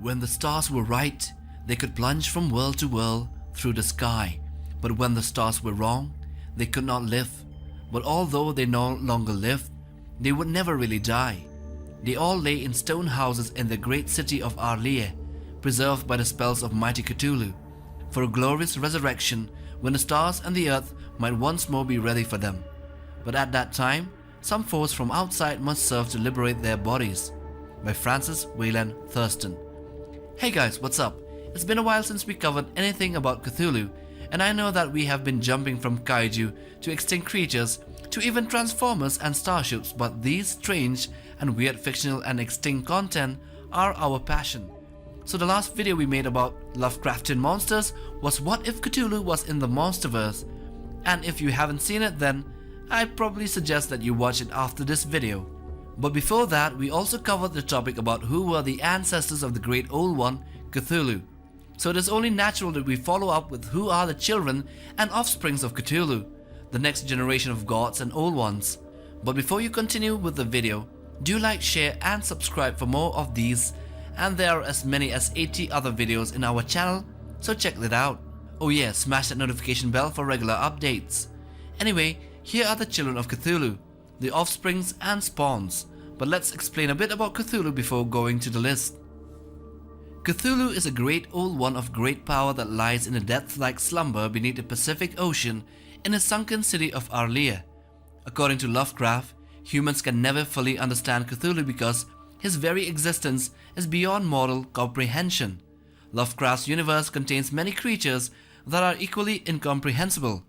When the stars were right, they could plunge from world to world through the sky, but when the stars were wrong, they could not live. But although they no longer lived, they would never really die. They all lay in stone houses in the great city of Arlia, preserved by the spells of mighty Cthulhu, for a glorious resurrection when the stars and the earth might once more be ready for them. But at that time, some force from outside must serve to liberate their bodies. By Francis Wayland Thurston. Hey guys, what's up? It's been a while since we covered anything about Cthulhu, and I know that we have been jumping from kaiju to extinct creatures to even transformers and starships, but these strange and weird fictional and extinct content are our passion. So the last video we made about Lovecraftian monsters was what if Cthulhu was in the monsterverse, and if you haven't seen it, then I'd probably suggest that you watch it after this video. But before that, we also covered the topic about who were the ancestors of the great old one, Cthulhu. So it is only natural that we follow up with who are the children and offsprings of Cthulhu, the next generation of gods and old ones. But before you continue with the video, do like, share and subscribe for more of these, and there are as many as 80 other videos in our channel, so check that out. Oh yeah, smash that notification bell for regular updates. Anyway, here are the children of Cthulhu, the offsprings and spawns, but let's explain a bit about Cthulhu before going to the list. Cthulhu is a great old one of great power that lies in a death-like slumber beneath the Pacific Ocean in a sunken city of Arlia. According to Lovecraft, humans can never fully understand Cthulhu because his very existence is beyond mortal comprehension. Lovecraft's universe contains many creatures that are equally incomprehensible.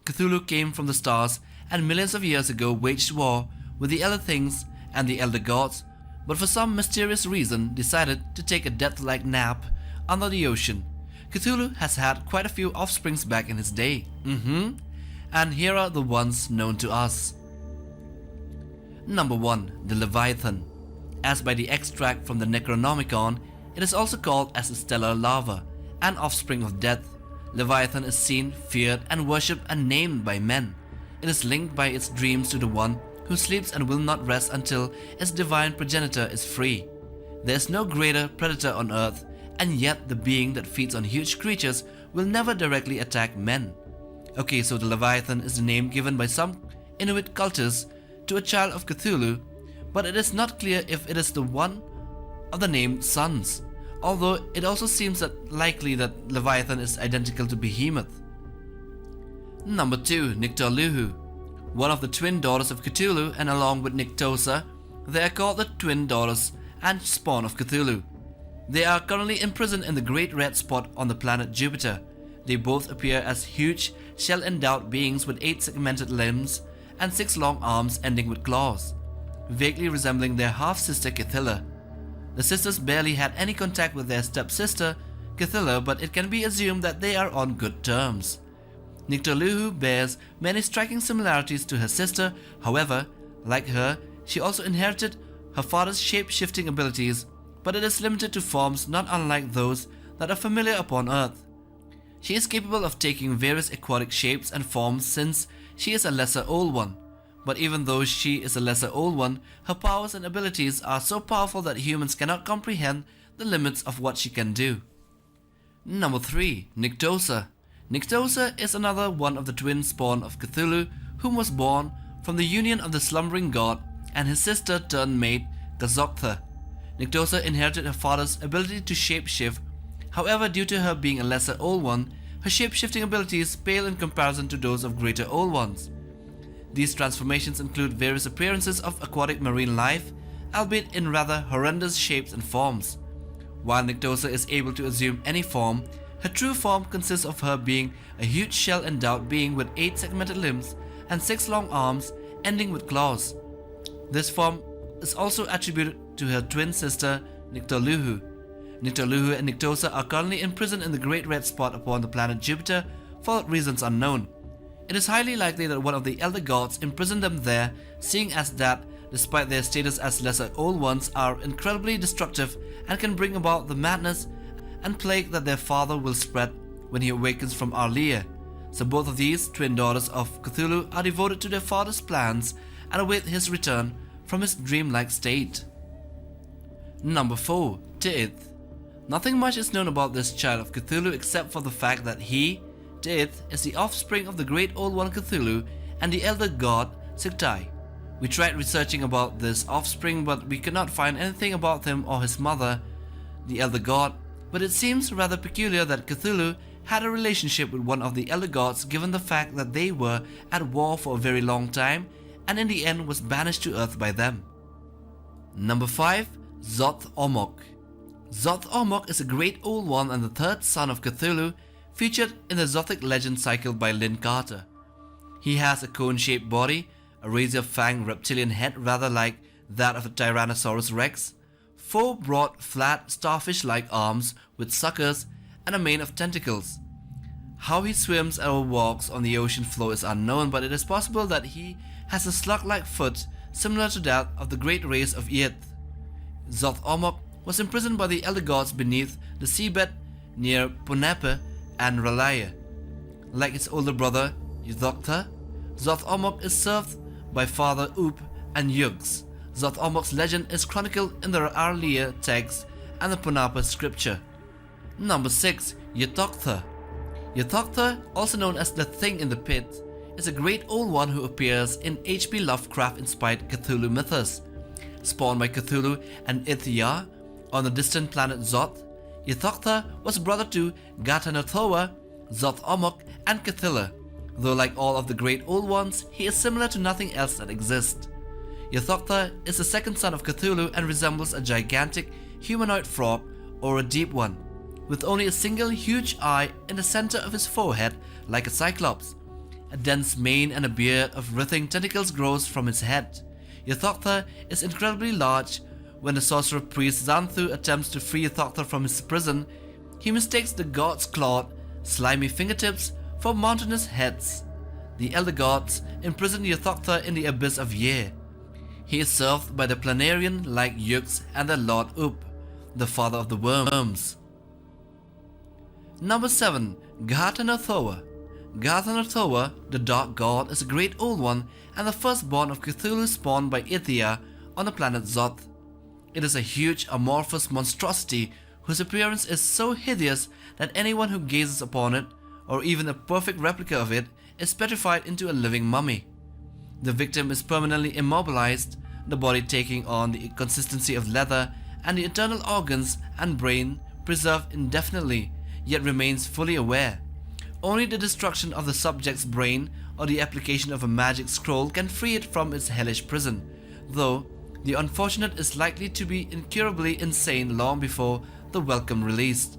Cthulhu came from the stars and millions of years ago waged war with the elder things and the elder gods, but for some mysterious reason decided to take a death-like nap under the ocean. Cthulhu has had quite a few offsprings back in his day. And here are the ones known to us. Number 1. The Leviathan. As by the extract from the Necronomicon, it is also called as a stellar lava, an offspring of death. Leviathan is seen, feared and worshipped and named by men. It is linked by its dreams to the one who sleeps and will not rest until its divine progenitor is free. There is no greater predator on earth, and yet the being that feeds on huge creatures will never directly attack men. Okay, so the Leviathan is the name given by some Inuit cultists to a child of Cthulhu, but it is not clear if it is the one of the name sons, although it also seems that likely that Leviathan is identical to Behemoth. Number 2. Nctohlu. One of the twin daughters of Cthulhu, and along with Nctosa, they are called the twin daughters and spawn of Cthulhu. They are currently imprisoned in the Great Red Spot on the planet Jupiter. They both appear as huge, shell-endowed beings with 8 segmented limbs and 6 long arms ending with claws, vaguely resembling their half-sister Cassilda. The sisters barely had any contact with their stepsister Cassilda, but it can be assumed that they are on good terms. Nctohlu bears many striking similarities to her sister. However, like her, she also inherited her father's shape-shifting abilities, but it is limited to forms not unlike those that are familiar upon Earth. She is capable of taking various aquatic shapes and forms since she is a lesser old one, but even though she is a lesser old one, her powers and abilities are so powerful that humans cannot comprehend the limits of what she can do. Number 3. Nctosa. Nctosa is another one of the twin spawn of Cthulhu, whom was born from the union of the slumbering god and his sister turned maid Ythogtha. Nctosa inherited her father's ability to shape-shift. However, due to her being a lesser old one, her shape-shifting abilities pale in comparison to those of greater old ones. These transformations include various appearances of aquatic marine life, albeit in rather horrendous shapes and forms. While Nctosa is able to assume any form, her true form consists of her being a huge shell-endowed being with 8 segmented limbs and 6 long arms ending with claws. This form is also attributed to her twin sister Nctohlu. Nctohlu and Nctosa are currently imprisoned in the Great Red Spot upon the planet Jupiter for reasons unknown. It is highly likely that one of the elder gods imprisoned them there, seeing as that, despite their status as lesser old ones, are incredibly destructive and can bring about the madness and plague that their father will spread when he awakens from Arlia. So both of these twin daughters of Cthulhu are devoted to their father's plans and await his return from his dreamlike state. Number 4. Tirith. Nothing much is known about this child of Cthulhu except for the fact that he, Death, is the offspring of the great old one Cthulhu and the elder god Cthulhu. We tried researching about this offspring, but we could not find anything about him or his mother, the elder god, but it seems rather peculiar that Cthulhu had a relationship with one of the elder gods, given the fact that they were at war for a very long time and in the end was banished to earth by them. Number 5. Zoth-Ommog. Zoth-Ommog is a great old one and the third son of Cthulhu, featured in the Zothic legend cycle by Nctosa. He has a cone-shaped body, a razor-fanged reptilian head rather like that of a Tyrannosaurus rex, 4 broad, flat, starfish-like arms with suckers, and a mane of tentacles. How he swims or walks on the ocean floor is unknown, but it is possible that he has a slug-like foot similar to that of the great race of Ythogtha. Zoth-Ommog was imprisoned by the elder gods beneath the seabed near Punepe and Ralaya. Like his older brother Ythogtha, Zoth-Ommog is served by Father Oop and Yugs. Zoth-Ommog's legend is chronicled in the Arlia text and the Punepe scripture. Number 6. Ythogtha. Ythogtha, also known as the Thing in the Pit, is a great old one who appears in H.P. Lovecraft-inspired Cthulhu Mythos. Spawned by Cthulhu and Ythogtha on the distant planet Zoth, Ythogtha was brother to Ghatanothoa, Zoth-Ommog, and Cassilda. Though like all of the great old ones, he is similar to nothing else that exists. Ythogtha is the second son of Cthulhu and resembles a gigantic humanoid frog or a deep one, with only a single huge eye in the center of his forehead like a cyclops. A dense mane and a beard of writhing tentacles grows from his head. Ythogtha is incredibly large. When the sorcerer priest Xanthu attempts to free Ythogtha from his prison, he mistakes the god's clawed, slimy fingertips for mountainous heads. The elder gods imprison Ythogtha in the abyss of Ye. He is served by the planarian like Yugs and the Lord Oop, the father of the worms. Number 7. Ghatanothoa. Gathanothoa, the dark god, is a great old one and the firstborn of Cthulhu spawned by Ythogtha on the planet Zoth. It is a huge amorphous monstrosity whose appearance is so hideous that anyone who gazes upon it, or even a perfect replica of it, is petrified into a living mummy. The victim is permanently immobilized, the body taking on the consistency of leather, and the internal organs and brain preserved indefinitely, yet remains fully aware. Only the destruction of the subject's brain or the application of a magic scroll can free it from its hellish prison, though the unfortunate is likely to be incurably insane long before the welcome release.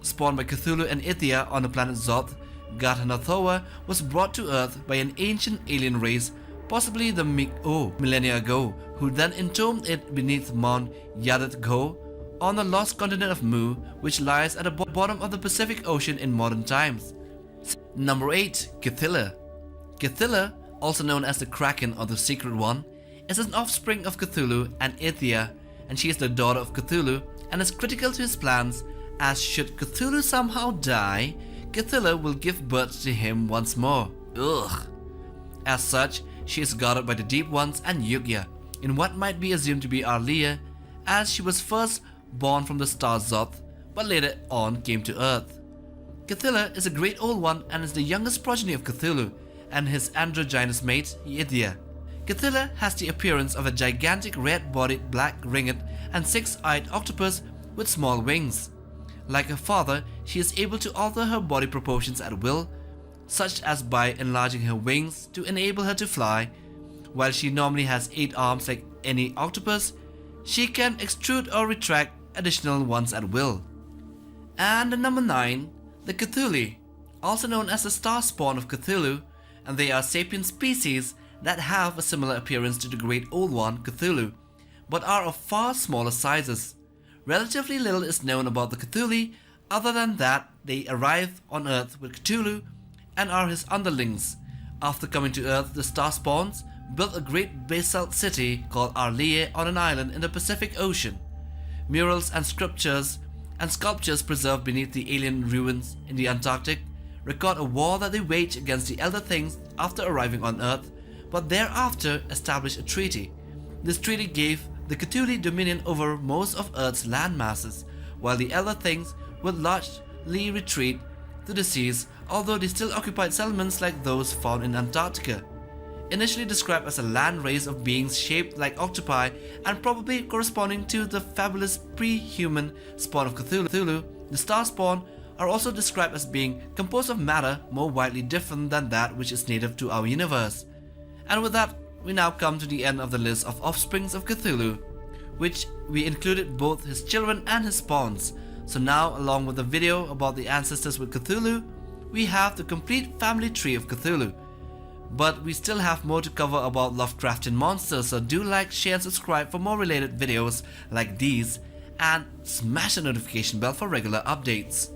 Spawned by Cthulhu and Ythogtha on the planet Zoth, Gathanothoa was brought to Earth by an ancient alien race, possibly the millennia ago, who then entombed it beneath Mount Ythogtha on the lost continent of Mu, which lies at the bottom of the Pacific Ocean in modern times. Number 8. Cassilda. Cassilda, also known as the Kraken or the Secret One, is an offspring of Cthulhu and Ythogtha, and she is the daughter of Cthulhu and is critical to his plans, as should Cthulhu somehow die, Cassilda will give birth to him once more. Ugh. As such, she is guarded by the Deep Ones and Ythogtha, in what might be assumed to be Arlia, as she was first born from the star Zoth, but later on came to Earth. Cassilda is a great old one and is the youngest progeny of Cthulhu and his androgynous mate, Ythogtha. Cassilda has the appearance of a gigantic red-bodied black ringed and six-eyed octopus with small wings. Like her father, she is able to alter her body proportions at will, such as by enlarging her wings to enable her to fly. While she normally has 8 arms like any octopus, she can extrude or retract additional ones at will. And number 9, the Cthulhu, also known as the Star-Spawn of Cthulhu, and they are sapient species that have a similar appearance to the great old one Cthulhu, but are of far smaller sizes. Relatively little is known about the Cthulhu other than that they arrive on Earth with Cthulhu and are his underlings. After coming to Earth, the Star-Spawns built a great basalt city called Arlia on an island in the Pacific Ocean. Murals and sculptures preserved beneath the alien ruins in the Antarctic record a war that they waged against the Elder Things after arriving on Earth, but thereafter established a treaty. This treaty gave the Cthulhu dominion over most of Earth's land masses, while the elder things would largely retreat to the seas, although they still occupied settlements like those found in Antarctica. Initially described as a land race of beings shaped like octopi and probably corresponding to the fabulous pre-human spawn of Cthulhu, the Star-Spawn are also described as being composed of matter more widely different than that which is native to our universe. And with that, we now come to the end of the list of Offsprings of Cthulhu, which we included both his children and his spawns. So now, along with the video about the ancestors with Cthulhu, we have the complete family tree of Cthulhu. But we still have more to cover about Lovecraftian monsters, so do like, share and subscribe for more related videos like these, and smash the notification bell for regular updates.